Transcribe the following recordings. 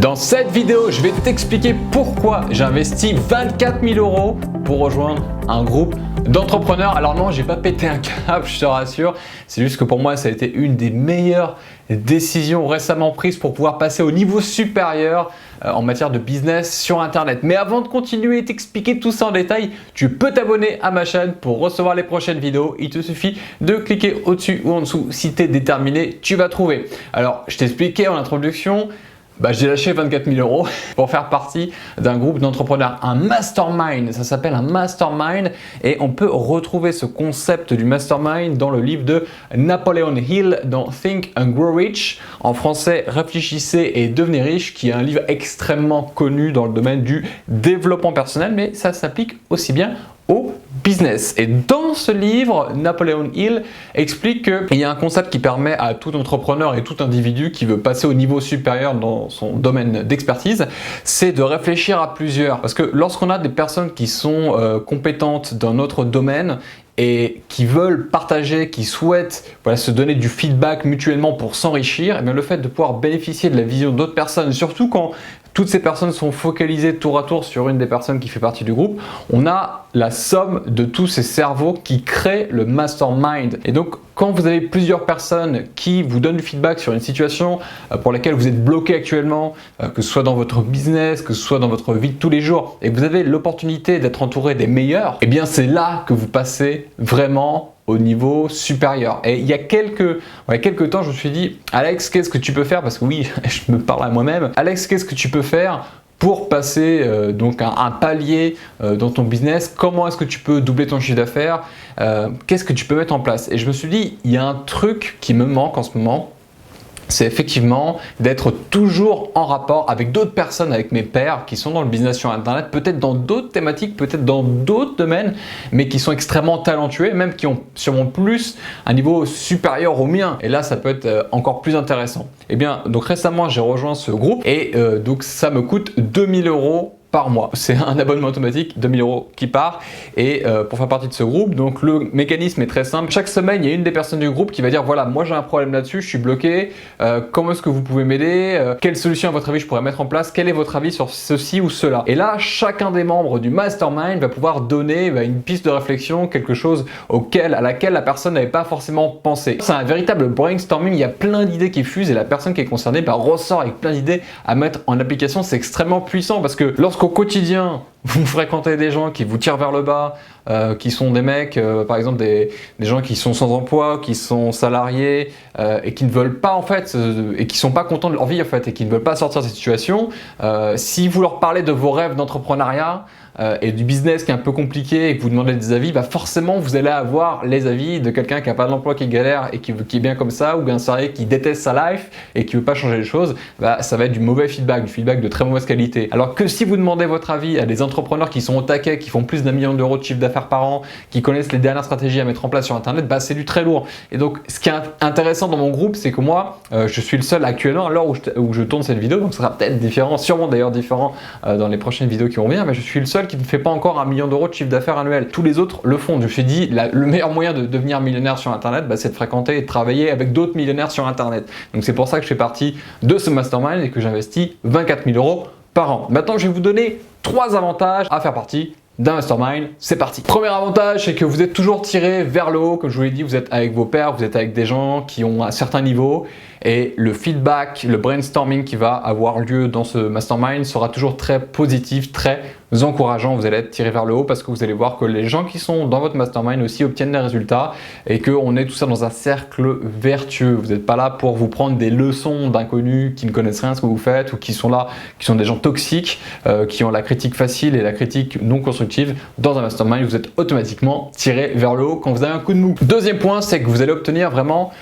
Dans cette vidéo, je vais t'expliquer pourquoi j'ai investi 24 000 € pour rejoindre un groupe d'entrepreneurs. Alors non, j'ai pas pété un câble, je te rassure. C'est juste que pour moi, ça a été une des meilleures décisions récemment prises pour pouvoir passer au niveau supérieur en matière de business sur Internet. Mais avant de continuer et t'expliquer tout ça en détail, tu peux t'abonner à ma chaîne pour recevoir les prochaines vidéos. Il te suffit de cliquer au-dessus ou en dessous. Si tu es déterminé, tu vas trouver. Alors, je t'ai expliqué en introduction. J'ai lâché 24 000 € pour faire partie d'un groupe d'entrepreneurs, un mastermind. Ça s'appelle un mastermind et on peut retrouver ce concept du mastermind dans le livre de Napoleon Hill dans Think and Grow Rich. En français, Réfléchissez et devenez riche, qui est un livre extrêmement connu dans le domaine du développement personnel, mais ça s'applique aussi bien au business. Et dans ce livre, Napoleon Hill explique qu'il y a un concept qui permet à tout entrepreneur et tout individu qui veut passer au niveau supérieur dans son domaine d'expertise, c'est de réfléchir à plusieurs. Parce que lorsqu'on a des personnes qui sont compétentes dans notre domaine et qui veulent partager, qui souhaitent se donner du feedback mutuellement pour s'enrichir, et bien le fait de pouvoir bénéficier de la vision d'autres personnes, surtout quand toutes ces personnes sont focalisées tour à tour sur une des personnes qui fait partie du groupe, on a la somme de tous ces cerveaux qui créent le mastermind. Et donc, quand vous avez plusieurs personnes qui vous donnent du feedback sur une situation pour laquelle vous êtes bloqué actuellement, que ce soit dans votre business, que ce soit dans votre vie de tous les jours, et que vous avez l'opportunité d'être entouré des meilleurs, et bien c'est là que vous passez vraiment au niveau supérieur. Et il y a quelques temps, je me suis dit, Alex, qu'est-ce que tu peux faire? Parce que oui, je me parle à moi-même. Alex, qu'est-ce que tu peux faire pour passer donc un palier dans ton business? Comment est-ce que tu peux doubler ton chiffre d'affaires? Qu'est-ce que tu peux mettre en place? Et je me suis dit, il y a un truc qui me manque en ce moment. C'est effectivement d'être toujours en rapport avec d'autres personnes, avec mes pairs qui sont dans le business sur Internet, peut-être dans d'autres thématiques, peut-être dans d'autres domaines, mais qui sont extrêmement talentueux, même qui ont sûrement plus un niveau supérieur au mien. Et là, ça peut être encore plus intéressant. Et bien, donc récemment, j'ai rejoint ce groupe et donc ça me coûte 2 000 € par mois. C'est un abonnement automatique, 2 000 € qui part. Et pour faire partie de ce groupe, donc le mécanisme est très simple. Chaque semaine, il y a une des personnes du groupe qui va dire voilà, moi j'ai un problème là-dessus, je suis bloqué. Comment est-ce que vous pouvez m'aider? Quelle solution à votre avis je pourrais mettre en place? Quel est votre avis sur ceci ou cela? Et là, chacun des membres du mastermind va pouvoir donner une piste de réflexion, quelque chose à laquelle la personne n'avait pas forcément pensé. C'est un véritable brainstorming. Il y a plein d'idées qui fusent et la personne qui est concernée ressort avec plein d'idées à mettre en application. C'est extrêmement puissant parce que lorsqu'au quotidien, vous fréquentez des gens qui vous tirent vers le bas, qui sont des mecs, par exemple des gens qui sont sans emploi, qui sont salariés et qui ne veulent pas en fait, et qui sont pas contents de leur vie en fait, et qui ne veulent pas sortir de cette situation. Si vous leur parlez de vos rêves d'entrepreneuriat et du business qui est un peu compliqué et que vous demandez des avis, forcément vous allez avoir les avis de quelqu'un qui n'a pas d'emploi, qui galère et qui est bien comme ça, ou bien salarié qui déteste sa life et qui veut pas changer les choses. Ça va être du mauvais feedback, du feedback de très mauvaise qualité. Alors que si vous demandez votre avis à des entrepreneurs qui sont au taquet, qui font plus d'1 million € de chiffre d'affaires par an, qui connaissent les dernières stratégies à mettre en place sur Internet, c'est du très lourd. Et donc, ce qui est intéressant dans mon groupe, c'est que moi, je suis le seul actuellement à l'heure où je tourne cette vidéo, donc ça sera peut-être différent, sûrement d'ailleurs différent dans les prochaines vidéos qui vont venir, mais je suis le seul qui ne fait pas encore 1 million € de chiffre d'affaires annuel. Tous les autres le font. Je me suis dit, le meilleur moyen de devenir millionnaire sur Internet, c'est de fréquenter et de travailler avec d'autres millionnaires sur Internet. Donc, c'est pour ça que je fais partie de ce mastermind et que j'investis 24 000 € par an. Maintenant, je vais vous donner 3 avantages à faire partie d'un mastermind. C'est parti. Premier avantage, c'est que vous êtes toujours tiré vers le haut. Comme je vous l'ai dit, vous êtes avec vos pairs, vous êtes avec des gens qui ont un certain niveau et le feedback, le brainstorming qui va avoir lieu dans ce mastermind sera toujours très positif, très encourageant. Vous allez être tiré vers le haut parce que vous allez voir que les gens qui sont dans votre mastermind aussi obtiennent des résultats et qu'on est tout ça dans un cercle vertueux. Vous n'êtes pas là pour vous prendre des leçons d'inconnus qui ne connaissent rien à ce que vous faites ou qui sont là, qui sont des gens toxiques, qui ont la critique facile et la critique non constructive. Dans un mastermind, vous êtes automatiquement tiré vers le haut quand vous avez un coup de mou. Deuxième point, c'est que vous allez obtenir vraiment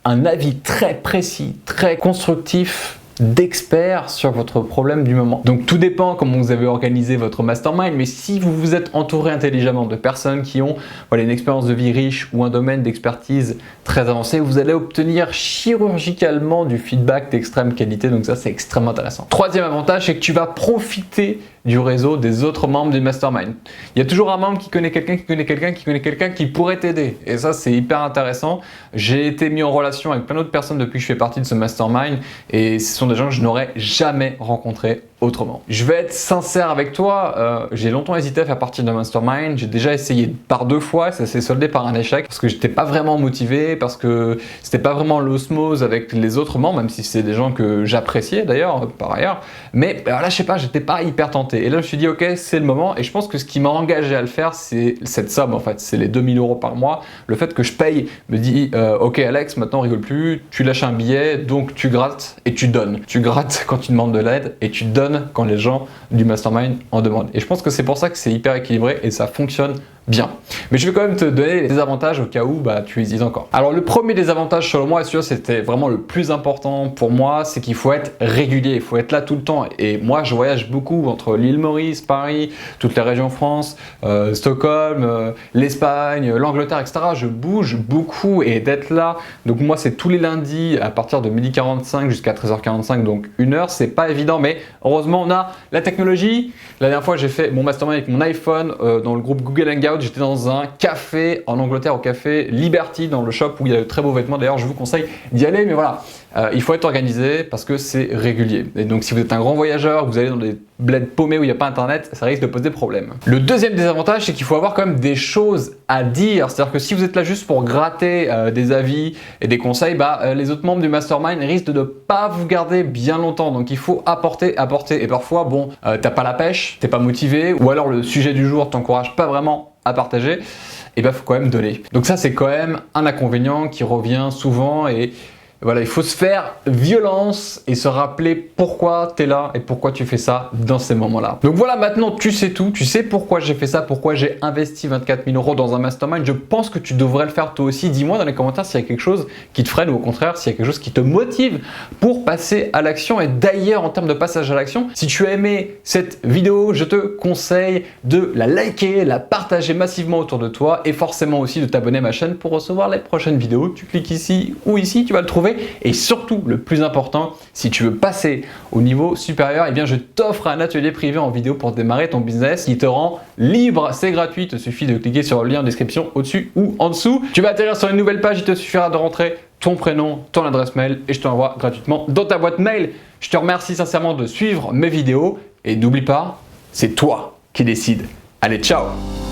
un avis très précis, très constructif d'experts sur votre problème du moment. Donc tout dépend comment vous avez organisé votre mastermind, mais si vous vous êtes entouré intelligemment de personnes qui ont une expérience de vie riche ou un domaine d'expertise très avancé, vous allez obtenir chirurgicalement du feedback d'extrême qualité, donc ça c'est extrêmement intéressant. Troisième avantage, c'est que tu vas profiter du réseau des autres membres du mastermind. Il y a toujours un membre qui connaît quelqu'un, qui connaît quelqu'un, qui connaît quelqu'un qui pourrait t'aider. Et ça, c'est hyper intéressant. J'ai été mis en relation avec plein d'autres personnes depuis que je fais partie de ce mastermind et ce sont des gens que je n'aurais jamais rencontrés autrement. Je vais être sincère avec toi, j'ai longtemps hésité à faire partie d'un mastermind, j'ai déjà essayé par 2 fois, ça s'est soldé par un échec parce que j'étais pas vraiment motivé, parce que c'était pas vraiment l'osmose avec les autres membres, même si c'est des gens que j'appréciais d'ailleurs par ailleurs, mais là je sais pas, j'étais pas hyper tenté et là je me suis dit ok, c'est le moment et je pense que ce qui m'a engagé à le faire c'est cette somme en fait, c'est les 2000 € par mois, le fait que je paye me dit ok Alex, maintenant on rigole plus, tu lâches un billet donc tu grattes et tu donnes, tu grattes quand tu demandes de l'aide et tu donnes quand les gens du mastermind en demandent. Et je pense que c'est pour ça que c'est hyper équilibré et ça fonctionne bien. Mais je vais quand même te donner les avantages au cas où tu hésites encore. Alors le premier des avantages selon moi, et celui-là c'était vraiment le plus important pour moi, c'est qu'il faut être régulier, il faut être là tout le temps. Et moi je voyage beaucoup entre l'île Maurice, Paris, toutes les régions France, Stockholm, l'Espagne, l'Angleterre, etc. Je bouge beaucoup et d'être là, donc moi c'est tous les lundis à partir de 12h45 jusqu'à 13h45, donc 1 heure, c'est pas évident, mais heureusement on a la technologie. La dernière fois j'ai fait mon mastermind avec mon iPhone dans le groupe Google Hangout. J'étais dans un café en Angleterre, au café Liberty, dans le shop où il y a de très beaux vêtements. D'ailleurs, je vous conseille d'y aller, mais voilà, il faut être organisé parce que c'est régulier. Et donc, si vous êtes un grand voyageur, vous allez dans des bleds paumés où il n'y a pas internet, ça risque de poser problème. Le deuxième désavantage, c'est qu'il faut avoir quand même des choses à dire. C'est-à-dire que si vous êtes là juste pour gratter des avis et des conseils, les autres membres du mastermind risquent de ne pas vous garder bien longtemps. Donc, il faut apporter. Et parfois, bon, t'as pas la pêche, t'es pas motivé, ou alors le sujet du jour t'encourage pas vraiment à partager, et faut quand même donner. Donc ça c'est quand même un inconvénient qui revient souvent et voilà, il faut se faire violence et se rappeler pourquoi tu es là et pourquoi tu fais ça dans ces moments-là. Donc voilà, maintenant tu sais tout, tu sais pourquoi j'ai fait ça, pourquoi j'ai investi 24 000 € dans un mastermind. Je pense que tu devrais le faire toi aussi. Dis-moi dans les commentaires s'il y a quelque chose qui te freine ou au contraire s'il y a quelque chose qui te motive pour passer à l'action. Et d'ailleurs, en termes de passage à l'action, si tu as aimé cette vidéo, je te conseille de la liker, la partager massivement autour de toi et forcément aussi de t'abonner à ma chaîne pour recevoir les prochaines vidéos. Tu cliques ici ou ici, tu vas le trouver. Et surtout, le plus important, si tu veux passer au niveau supérieur, eh bien je t'offre un atelier privé en vidéo pour démarrer ton business qui te rend libre. C'est gratuit, il te suffit de cliquer sur le lien en description au-dessus ou en dessous. Tu vas atterrir sur une nouvelle page, il te suffira de rentrer ton prénom, ton adresse mail et je te l'envoie gratuitement dans ta boîte mail. Je te remercie sincèrement de suivre mes vidéos et n'oublie pas, c'est toi qui décides. Allez, ciao!